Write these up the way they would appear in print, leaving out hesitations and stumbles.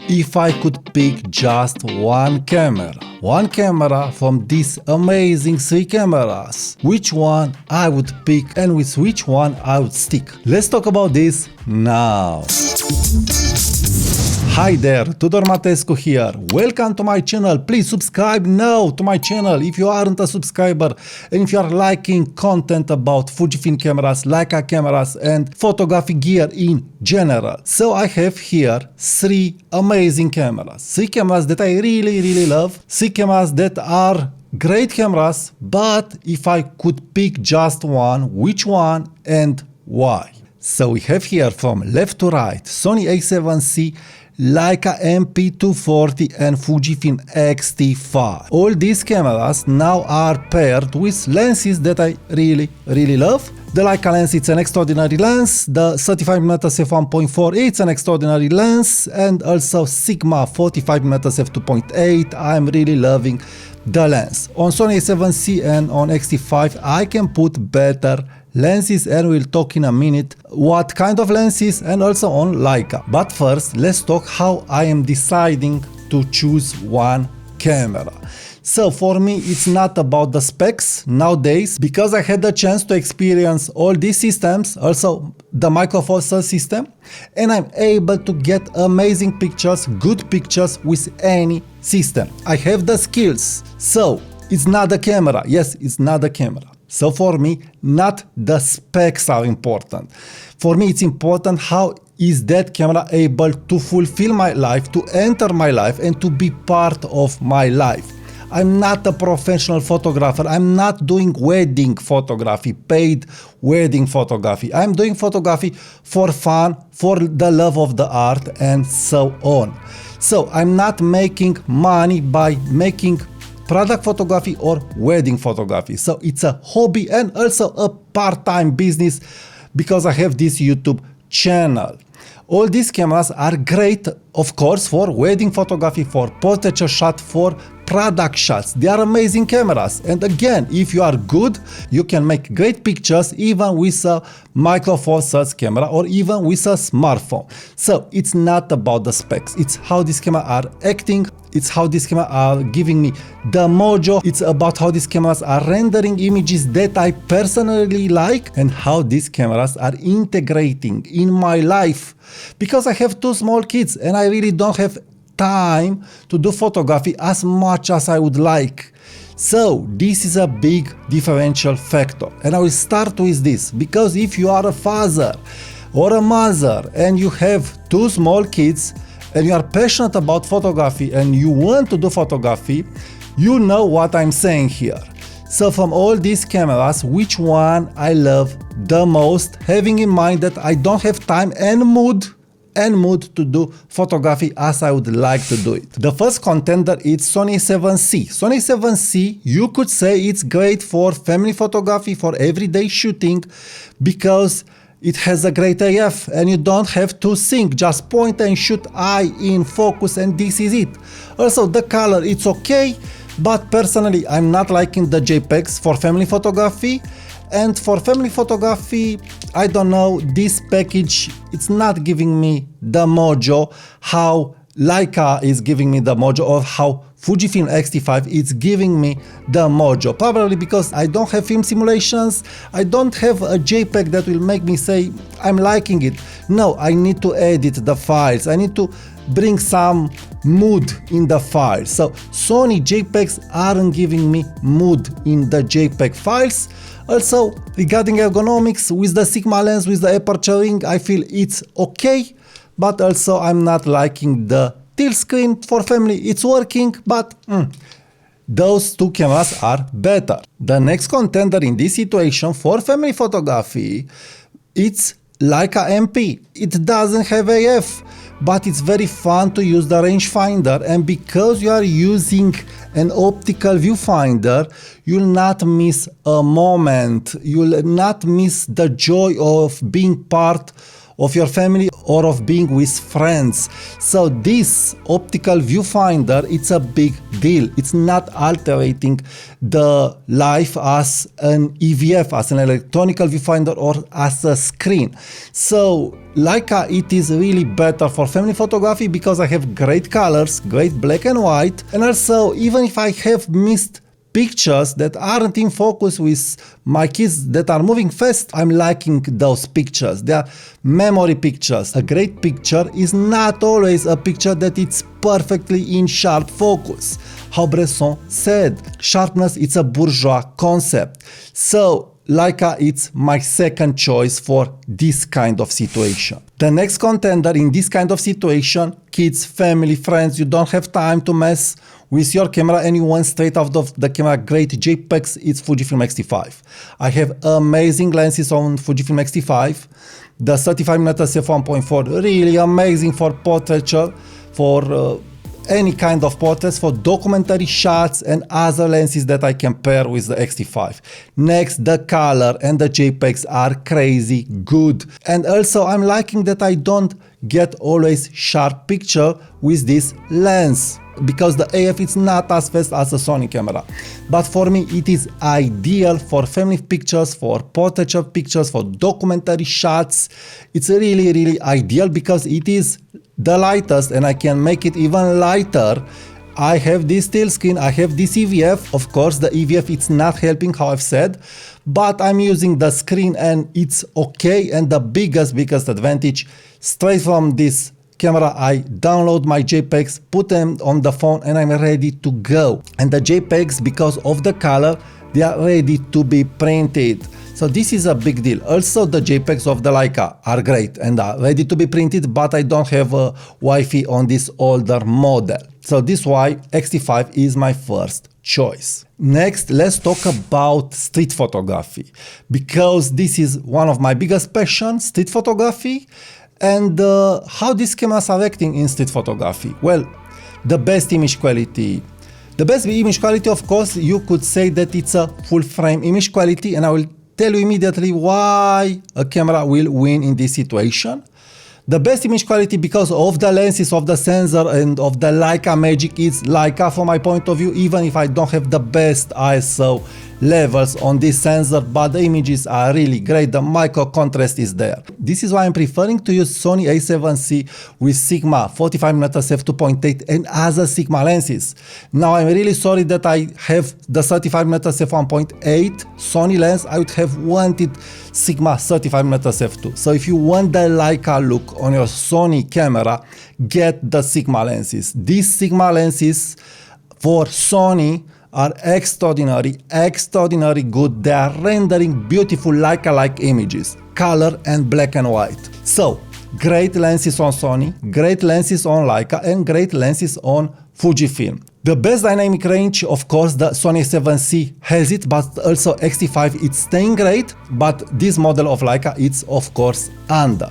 if I could pick just one camera from these amazing three cameras, which one I would pick and with which one I would stick. Let's talk about this now. Hi there, Tudor Matescu here. Welcome to my channel. Please subscribe now to my channel if you aren't a subscriber and if you are liking content about Fujifilm cameras, Leica cameras and photography gear in general. So I have here three amazing cameras. Three cameras that I really love. Three cameras that are great cameras, but if I could pick just one, which one and why? So we have here from left to right Sony a7C, Leica M P240 and Fujifilm X-T5. All these cameras now are paired with lenses that I really love. The Leica lens, it's an extraordinary lens. The 35mm f1.4, it's an extraordinary lens. And also Sigma 45mm f2.8, I'm really loving the lens. On Sony a7C and on X-T5, I can put better lenses and we'll talk in a minute what kind of lenses and also on Leica. But first, let's talk how I am deciding to choose one camera. So for me, it's not about the specs nowadays because I had the chance to experience all these systems, also the micro four thirds system, and I'm able to get amazing pictures, good pictures with any system. I have the skills. So it's not the camera. Yes, it's not the camera. So for me, not the specs are important. For me, it's important how is that camera able to fulfill my life, to enter my life and to be part of my life. I'm not a professional photographer. I'm not doing wedding photography, paid wedding photography. I'm doing photography for fun, for the love of the art and so on. So I'm not making money by making product photography or wedding photography. So it's a hobby and also a part-time business because I have this YouTube channel. All these cameras are great, of course, for wedding photography, for portrait shot, for product shots. They are amazing cameras. And again, if you are good, you can make great pictures even with a micro four thirds camera or even with a smartphone. So it's not about the specs. It's how these cameras are acting. It's how these cameras are giving me the mojo. It's about how these cameras are rendering images that I personally like and how these cameras are integrating in my life. Because I have two small kids and I really don't have time to do photography as much as I would like. So this is a big differential factor. And I will start with this because if you are a father or a mother and you have two small kids and you are passionate about photography and you want to do photography, you know what I'm saying here. So from all these cameras, which one I love the most, having in mind that I don't have time and mood to do photography as I would like to do it. The first contender is Sony a7C. Sony a7C, you could say it's great for family photography, for everyday shooting, because it has a great AF and you don't have to think, just point and shoot, eye in focus and this is it. Also the color, it's okay, but personally I'm not liking the JPEGs for family photography. And for family photography, I don't know, this package, it's not giving me the mojo how Leica is giving me the mojo or how Fujifilm X-T5 is giving me the mojo. Probably because I don't have film simulations, I don't have a JPEG that will make me say I'm liking it. No, I need to edit the files, I need to bring some mood in the files. So Sony JPEGs aren't giving me mood in the JPEG files. Also, regarding ergonomics, with the Sigma lens, with the aperture ring, I feel it's okay, but also I'm not liking the tilt screen. For family, it's working, but those two cameras are better. The next contender in this situation for family photography, it's Leica MP. It doesn't have AF, but it's very fun to use the rangefinder, and because you are using an optical viewfinder, you'll not miss a moment, you'll not miss the joy of being part of your family or of being with friends. So this optical viewfinder, it's a big deal. It's not altering the life as an EVF, as an electronical viewfinder, or as a screen. So Leica, it is really better for family photography because I have great colors, great black and white, and also even if I have missed pictures that aren't in focus with my kids that are moving fast, I'm liking those pictures. They are memory pictures. A great picture is not always a picture that it's perfectly in sharp focus. How Bresson said, sharpness, it's a bourgeois concept. So Leica, it's my second choice for this kind of situation. The next contender in this kind of situation, kids, family, friends, you don't have time to mess with your camera and you want straight out of the camera great JPEGs, it's Fujifilm X-T5. I have amazing lenses on Fujifilm X-T5. The 35mm f1.4, really amazing for portraiture, for any kind of portraits, for documentary shots and other lenses that I can pair with the X-T5. Next, the color and the JPEGs are crazy good. And also I'm liking that I don't get always sharp picture with this lens, because the AF is not as fast as a Sony camera. But for me it is ideal for family pictures, for portraiture pictures, for documentary shots. It's really ideal because it is the lightest and I can make it even lighter. I have this still screen, I have this EVF. Of course the EVF it's not helping, how I've said, but I'm using the screen and it's okay. And the biggest advantage, straight from this camera I download my JPEGs, put them on the phone and I'm ready to go. And the JPEGs, because of the color, they are ready to be printed. So this is a big deal. Also the JPEGs of the Leica are great and are ready to be printed, but I don't have a Wi-Fi on this older model. So this is why X-T5 is my first choice. Next, let's talk about street photography, because this is one of my biggest passions, street photography. And how these cameras are acting in street photography? Well, the best image quality. The best image quality, of course, you could say that it's a full frame image quality, and I will tell you immediately why a camera will win in this situation. The best image quality because of the lenses, of the sensor and of the Leica magic is Leica from my point of view, even if I don't have the best ISO levels on this sensor, but the images are really great, the micro contrast is there. This is why I'm preferring to use Sony a7C with Sigma 45mm f2.8 and other Sigma lenses. Now I'm really sorry that I have the 35mm f1.8 Sony lens. I would have wanted Sigma 35mm f2. So if you want the Leica look on your Sony camera, get the Sigma lenses. These Sigma lenses for Sony are extraordinary good. They are rendering beautiful Leica-like images, color and black and white. So, great lenses on Sony, great lenses on Leica, and great lenses on Fujifilm. The best dynamic range, of course, the Sony a7C has it, but also X-T5 it's staying great, but this model of Leica it's of course under.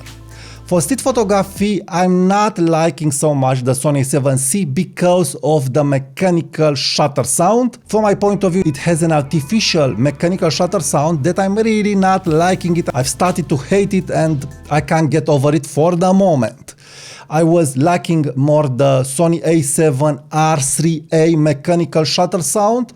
For street photography, I'm not liking so much the Sony a7C because of the mechanical shutter sound. From my point of view, it has an artificial mechanical shutter sound that I'm really not liking it. I've started to hate it and I can't get over it for the moment. I was liking more the Sony a7 R3A mechanical shutter sound,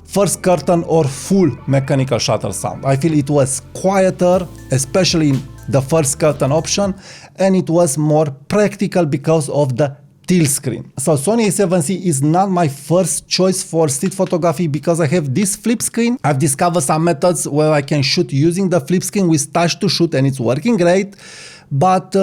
first curtain or full mechanical shutter sound. I feel it was quieter, especially in the first curtain option, and it was more practical because of the tilt screen. So Sony a7C is not my first choice for street photography because I have this flip screen. I've discovered some methods where I can shoot using the flip screen with touch to shoot and it's working great, but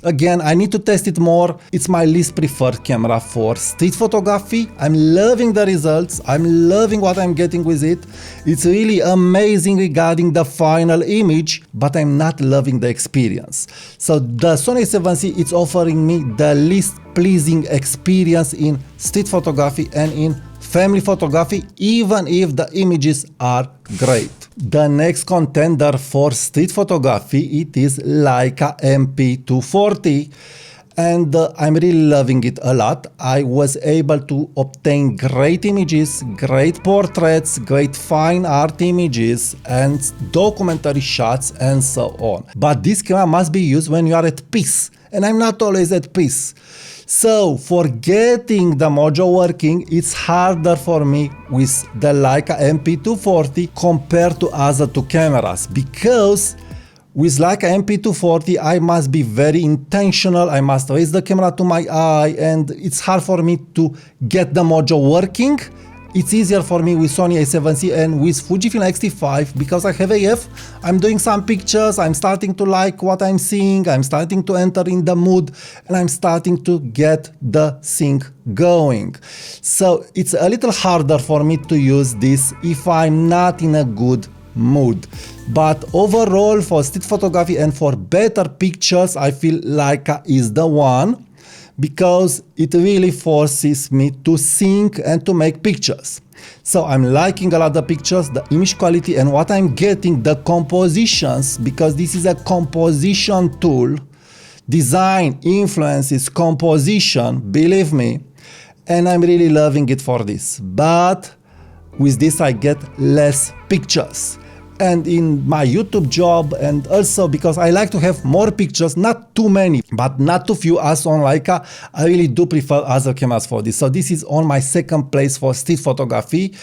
again, I need to test it more. It's my least preferred camera for street photography. I'm loving the results. I'm loving what I'm getting with it. It's really amazing regarding the final image, but I'm not loving the experience. So the Sony a7C, it's offering me the least pleasing experience in street photography and in family photography, even if the images are great. The next contender for street photography, it is Leica MP240. and I'm really loving it a lot. I was able to obtain great images, great portraits, great fine art images, and documentary shots, and so on. But this camera must be used when you are at peace, and I'm not always at peace. So for getting the mojo working, it's harder for me with the Leica MP240 compared to other two cameras, because with Leica MP240 I must be very intentional, I must raise the camera to my eye, and it's hard for me to get the mojo working. It's easier for me with Sony A7C and with Fujifilm X-T5 because I have AF, I'm doing some pictures, I'm starting to like what I'm seeing, I'm starting to enter in the mood, and I'm starting to get the thing going. So it's a little harder for me to use this if I'm not in a good mood. But overall, for street photography and for better pictures, I feel Leica is the one, because it really forces me to think and to make pictures. So I'm liking a lot of the pictures, the image quality, and what I'm getting, the compositions, because this is a composition tool. Design influences composition, believe me, and I'm really loving it for this. But with this I get less pictures. And in my YouTube job, and also because I like to have more pictures, not too many, but not too few as on Leica, I really do prefer other cameras for this. So this is on my second place for street photography.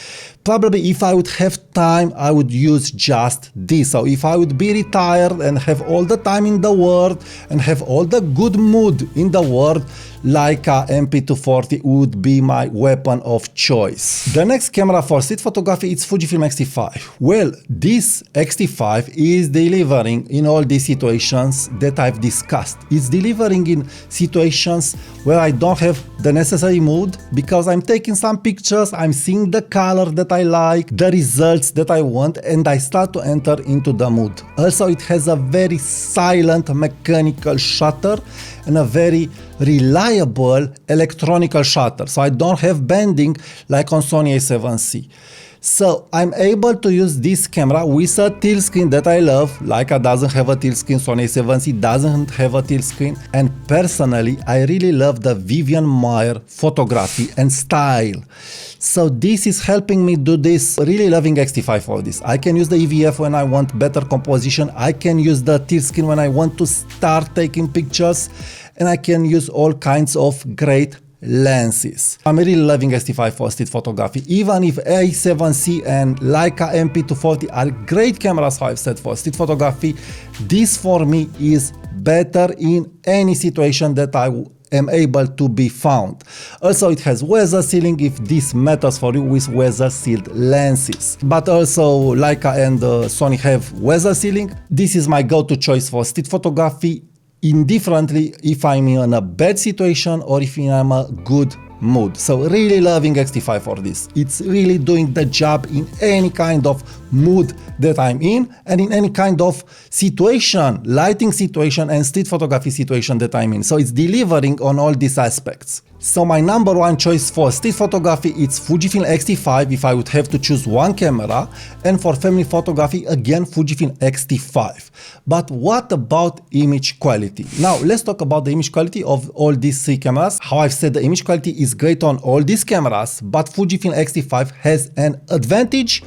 Probably if I would have time, I would use just this. So if I would be retired and have all the time in the world and have all the good mood in the world, Leica MP240 would be my weapon of choice. The next camera for street photography is Fujifilm X-T5. Well, this X-T5 is delivering in all these situations that I've discussed. It's delivering in situations where I don't have the necessary mood, because I'm taking some pictures, I'm seeing the color that I like, the results that I want, and I start to enter into the mood. Also, it has a very silent mechanical shutter and a very reliable electronical shutter, so I don't have bending like on Sony A7C. So I'm able to use this camera with a tilt screen that I love. Leica doesn't have a tilt screen, Sony A7C doesn't have a tilt screen, and personally I really love the Vivian Maier photography and style. So this is helping me do this, really loving X-T5 for this. I can use the EVF when I want better composition, I can use the tilt screen when I want to start taking pictures, and I can use all kinds of great lenses. I'm really loving X-T5 for street photography, even if A7C and Leica MP240 are great cameras, I've said, for street photography. This for me is better in any situation that I am able to be found. Also, it has weather sealing if this matters for you with weather sealed lenses. But also Leica and Sony have weather sealing. This is my go-to choice for street photography, indifferently if I'm in a bad situation or if I'm in a good mood. So really loving X-T5 for this. It's really doing the job in any kind of mood that I'm in and in any kind of situation, lighting situation and street photography situation that I'm in. So it's delivering on all these aspects. So my number one choice for street photography is Fujifilm X-T5 if I would have to choose one camera, and for family photography again Fujifilm X-T5. But what about image quality? Now let's talk about the image quality of all these three cameras. How I've said, the image quality is great on all these cameras, but Fujifilm X-T5 has an advantage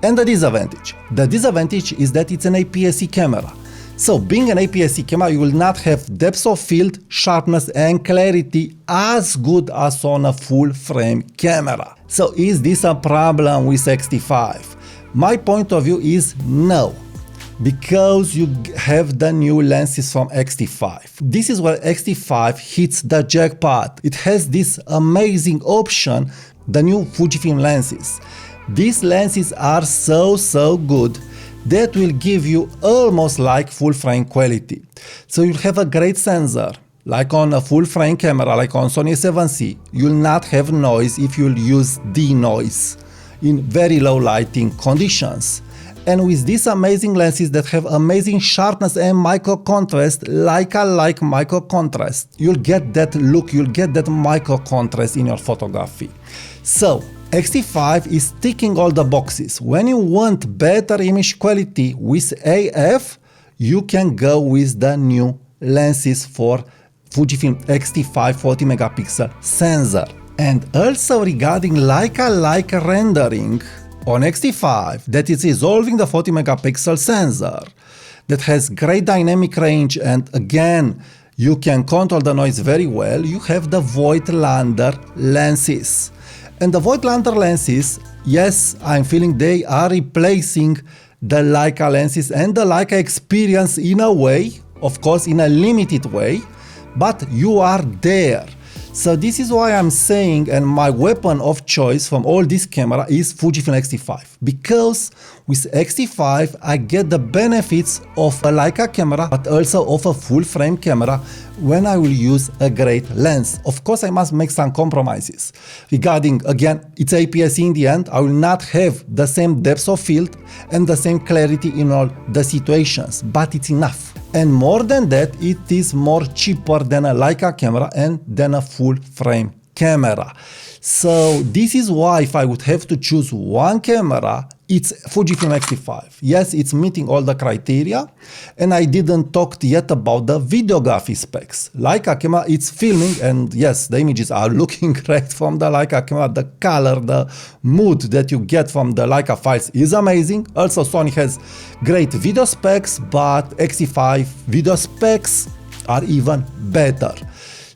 and a disadvantage. The disadvantage is that it's an APS-C camera. So being an APS-C camera, you will not have depth of field, sharpness and clarity as good as on a full frame camera. So is this a problem with X-T5? My point of view is no, because you have the new lenses from X-T5. This is where X-T5 hits the jackpot. It has this amazing option, the new Fujifilm lenses. These lenses are so good that will give you almost like full frame quality. So you'll have a great sensor, like on a full frame camera, like on Sony A7C. You'll not have noise if you'll use denoise in very low lighting conditions. And with these amazing lenses that have amazing sharpness and micro contrast, like micro contrast, you'll get that look, you'll get that micro contrast in your photography. So X-T5 is ticking all the boxes. When you want better image quality with AF, you can go with the new lenses for Fujifilm X-T5 40 megapixel sensor. And also regarding Leica rendering on X-T5, that is resolving the 40 megapixel sensor that has great dynamic range, and again you can control the noise very well. You have the Voigtlander lenses. And the Voigtlander lenses, yes, I'm feeling they are replacing the Leica lenses and the Leica experience in a way, of course in a limited way, but you are there. So this is why I'm saying, and my weapon of choice from all this camera is Fujifilm X-T5, because with X-T5 I get the benefits of a Leica camera but also of a full frame camera when I will use a great lens. Of course I must make some compromises regarding, again, it's APS-C in the end. I will not have the same depth of field and the same clarity in all the situations, but it's enough. And more than that, it is more cheaper than a Leica camera and than a full frame camera. So this is why if I would have to choose one camera, it's Fujifilm X-T5. Yes, it's meeting all the criteria, and I didn't talk yet about the videography specs. Leica camera, it's filming, and yes, the images are looking great from the Leica camera. The color, the mood that you get from the Leica files is amazing. Also, Sony has great video specs, but X-T5 video specs are even better.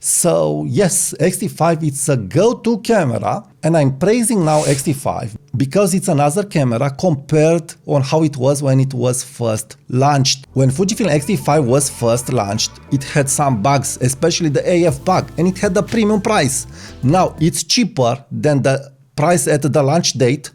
So yes, X-T5 it's a go-to camera, and I'm praising now X-T5 because it's another camera compared on how it was when it was first launched. When Fujifilm X-T5 was first launched, it had some bugs, especially the AF bug, and it had a premium price. Now it's cheaper than the price at the launch date,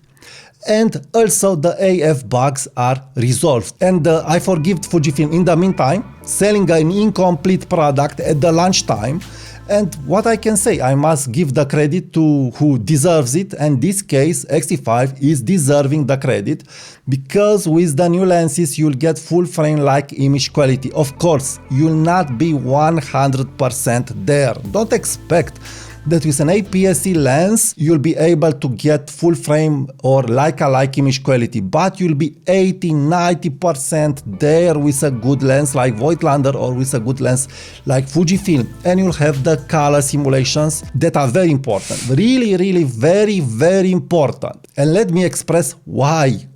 and also the AF bugs are resolved. And I forgive Fujifilm in the meantime, selling an incomplete product at the launch time. And what I can say, I must give the credit to who deserves it, and in this case X-T5 is deserving the credit, because with the new lenses you'll get full frame like image quality. Of course, you'll not be 100% there. Don't expect that with an APS-C lens you'll be able to get full frame or Leica-like image quality, but you'll be 80–90% there with a good lens like Voigtlander or with a good lens like Fujifilm, and you'll have the color simulations that are very important, really very important. And let me express why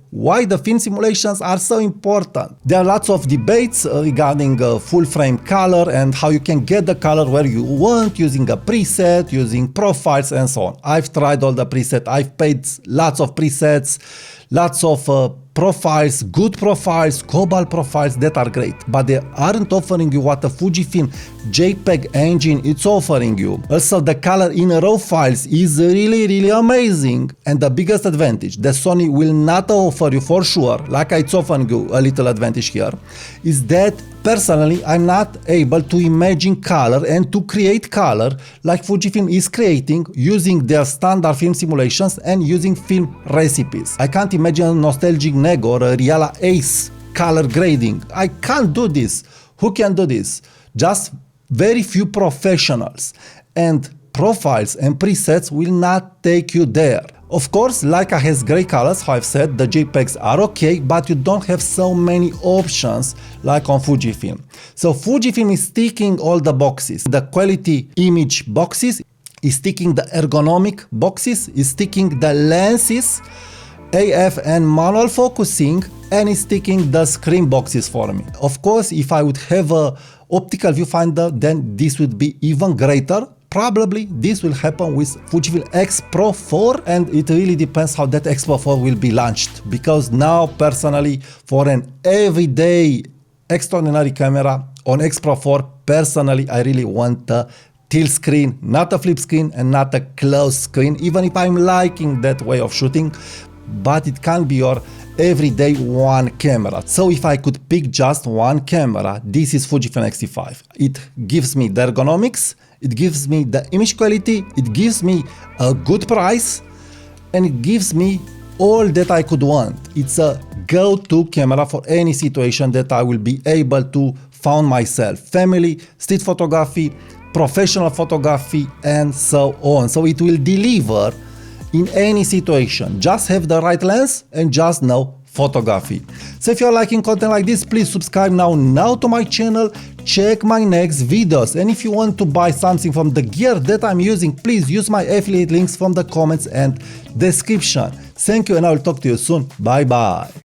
the film simulations are so important. There are lots of debates regarding full frame color and how you can get the color where you want using a preset, using profiles and so on. I've tried all the presets, I've paid lots of presets, lots of profiles, good profiles, cobalt profiles that are great, but they aren't offering you what a Fujifilm JPEG engine is offering you. Also, the color in raw files is really amazing, and the biggest advantage that Sony will not offer you for sure, like it's offering you a little advantage here, is that personally I'm not able to imagine color and to create color like Fujifilm is creating using their standard film simulations and using film recipes. I can't imagine a nostalgic Neg or a Reala Ace color grading. I can't do this. Who can do this? Just very few professionals, and profiles and presets will not take you there. Of course, Leica has great colors, how I've said, the JPEGs are okay, but you don't have so many options like on Fujifilm. So Fujifilm is ticking all the boxes. The quality image boxes, is ticking the ergonomic boxes, is ticking the lenses, AF and manual focusing, and is ticking the screen boxes for me. Of course, if I would have a optical viewfinder, then this would be even greater. Probably this will happen with Fujifilm X Pro 4, and it really depends how that X Pro 4 will be launched, because now personally for an everyday extraordinary camera on X Pro 4, personally I really want a tilt screen, not a flip screen and not a closed screen, even if I'm liking that way of shooting, but it can't be your everyday one camera. So if I could pick just one camera, this is Fujifilm X-T5. It gives me the ergonomics, it gives me the image quality, it gives me a good price, and it gives me all that I could want. It's a go-to camera for any situation that I will be able to find myself. Family, street photography, professional photography, and so on. So it will deliver in any situation. Just have the right lens and just know photography. So if you're liking content like this, please subscribe now to my channel, check my next videos, and if you want to buy something from the gear that I'm using, please use my affiliate links from the comments and description. Thank you, and I will talk to you soon. Bye bye.